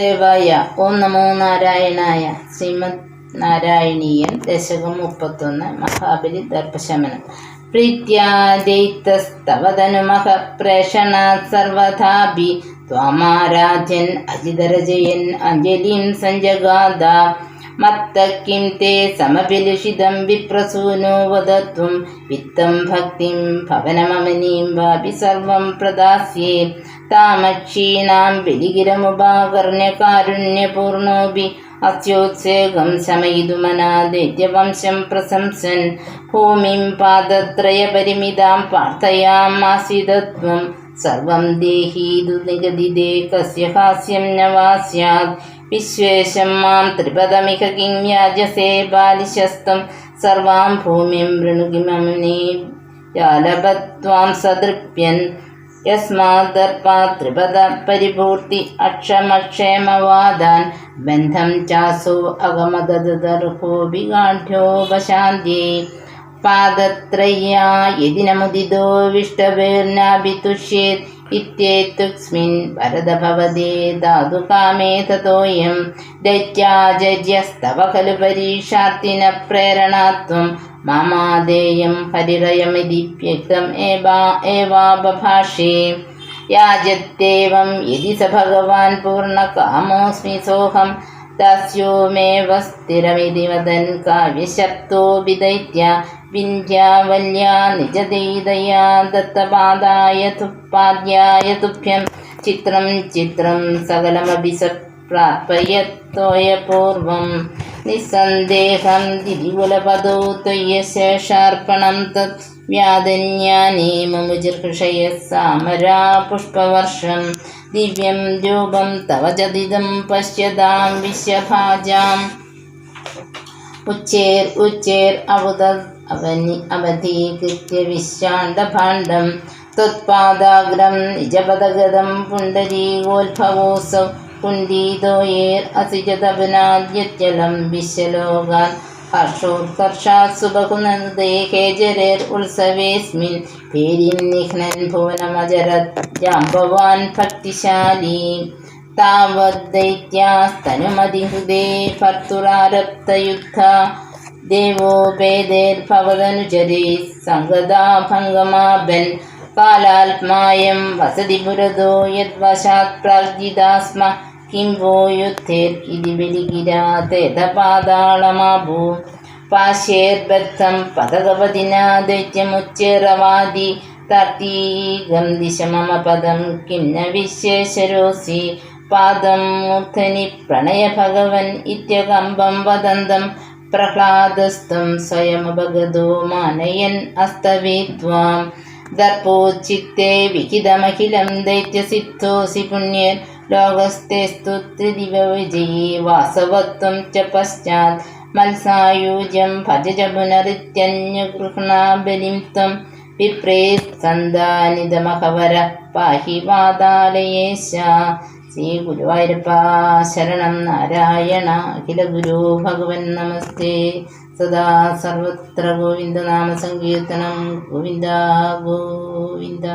വാസുദേവായ. ഓം നമോ നാരായണായ. ശ്രീമദ് നാരായണീയം ദശകം 31. മഹാബലി ദർപ്പശമനം. പ്രീത്യാദൈതസ്തവതനുമഹ പ്രേഷണാത് സർവഥാപി ത്വാമാരാധ്യൻ അജിതരജയൻ അഞ്ജലിം സഞ്ജഗാദ. മത്ത കിം തേ സമഭിലുഷിതം വിപ്രസൂനോ വദത്വം വിത്തം ഭക്തിം ഭവനമമനീം വാപി സർവം പ്രദാസ്യേ. താമക്ഷീണാം ബലിഗിരമുപാകർണ്യകാരുണ്യപൂർണോപി അസ്യോത്സേകം ശമയിതുമനാ ദൈത്യവംശം പ്രശംസൻ. ഭൂമിം പാദത്രയപരിമിതാം പ്രാർത്ഥയാമാസിതത്വം സർവം ദേഹീതു നിഗദിതേ കസ്യ ഹാസ്യം ന വാ സ്യാത്. വിശ്വേശം മാം ത്രിപദമിക കിം യാജസേ ബാലിശസ്ത്വം സർവാം ഭൂമിം വൃണുകിമമുനീ ജാലഭത്വാം സദൃപ്യൻ. യസ്മാദർപ്പാത് ത്രിപദ പരിപൂർത്തി അക്ഷമക്ഷേമവാദാൻ ബന്ധം ചാസോ അഗമദദർഹോ വിഗാഢ്യോപശാന്ത്യേ. പാദത്രയ്യാ യദി നമുദിതോ വിഷ്ടവേർനാഭിതുഷ്യേത് ഇത്യേതുക്സ്മിൻ വരദ ഭവതേ ധാതുകാമേ തതോയം. ദൈത്യാചര്യസ്തവ ഖലു പരീക്ഷാർത്തിന പ്രേരണാത്വം മാമാദേയം ഹരിരയമിതി വ്യക്തം ഏവാബഭാഷേ. യാജത്തേവം യദി സ ഭഗവാൻ പൂർണ്ണകാമോസ്മി സോഹം ദാസ്യോ മേവ സ്ഥിരമിതി വദൻ കാവ്യശബ്ദോപി ദൈത്യ. വിന്ധ്യാവല്യാ നിജദൈതയാ ദത്തപാദായ തുപ്പാദ്യായ തുഭ്യം. ചിത്രം ചിത്രം സകലമഭി സ പ്രാപയത്തോയ പൂർവം. നിസ്സന്ദേഹം ദിദികുലപദോ ത്വയ്യശേഷാർപ്പണം തത് വ്യാധന്യാനേ മുമുജർഹൃഷയ സാമരാ പുഷ്പവർഷം. ദിവ്യം രൂപം തവ ചദിദം പശ്യതാം വിശ്വഭാജാം. ഉച്ചേർ അവധീകൃത്യ വിശ്വാണ്ഡഭാണ്ഡം. ത്വത്പാദാഗ്രം നിജപദഗതം പുണ്ഡരീകോത്ഭവോത്സവ കുണ്ടീതോയേർ അസിജതപനാദ്യത്യലം വിശ്വലോകാൻ. ഹർഷോത്കർഷാത് സുബഹുനന്ദേഹേ ജരേർ ഉത്സവേസ്മിൻ പേരിം നിഘ്നൻ ഭുവനമജരത് ജാംബവാൻ ഭക്തിശാലീ. താവദ്ദൈത്യാസ്തനുമതിഹൃദേ ഭർത്തുരാരബ്ധയുദ്ധ ദേവോപേദേർഭവതനുചരേ സംഗതാ ഭംഗമാഭൻ. കാലാത്മായം വസതി പുരതോ യദ്വശാത് പ്രാഗ്ജിതാസ്മ കിം വോ യുദ്ധേർക്കിതി ബലിഗിരാ തേധപാതാളമാഭൂ. പാശ്യേർബദ്ധം പദഗവതിനാ ദൈത്യമുച്ചേറവാദി തർത്തീകം ദിശ മമ പദം കിം ന വിശ്വേശ്വരോസി. പാദം മൂർധനി പ്രണയ ഭഗവൻ ഇത്യകമ്പം വദന്തം പ്രഹ്ലാദസ്തം സ്വയമപഗതോ മാനയൻ അസ്തവേത്വാം. ദർപ്പോച്ചിത്തേ വിഹിതമഖിലം ദൈത്യസിദ്ധോസി പുണ്യൻ ലോകസ്ഥേസ്തു ത്രിദിവ വിജയീ വാസവത്വം ച പശ്ചാത്. മത്സായൂജ്യം ഭജ പുനരിത്യന്യഗൃഹ്ണാ ബലിം ത്വം വിപ്രേ സന്ദാനിതമഹവര പാഹി വാതാലയേശ. ശ്രീ ഗുരുവായൂരപ്പ ശരണം. നാരായണ അഖില ഗുരു ഭഗവൻ നമസ്തേ. സദാ സർവത്ര ഗോവിന്ദനാമ സങ്കീർത്തനം. ഗോവിന്ദ ഗോവിന്ദ.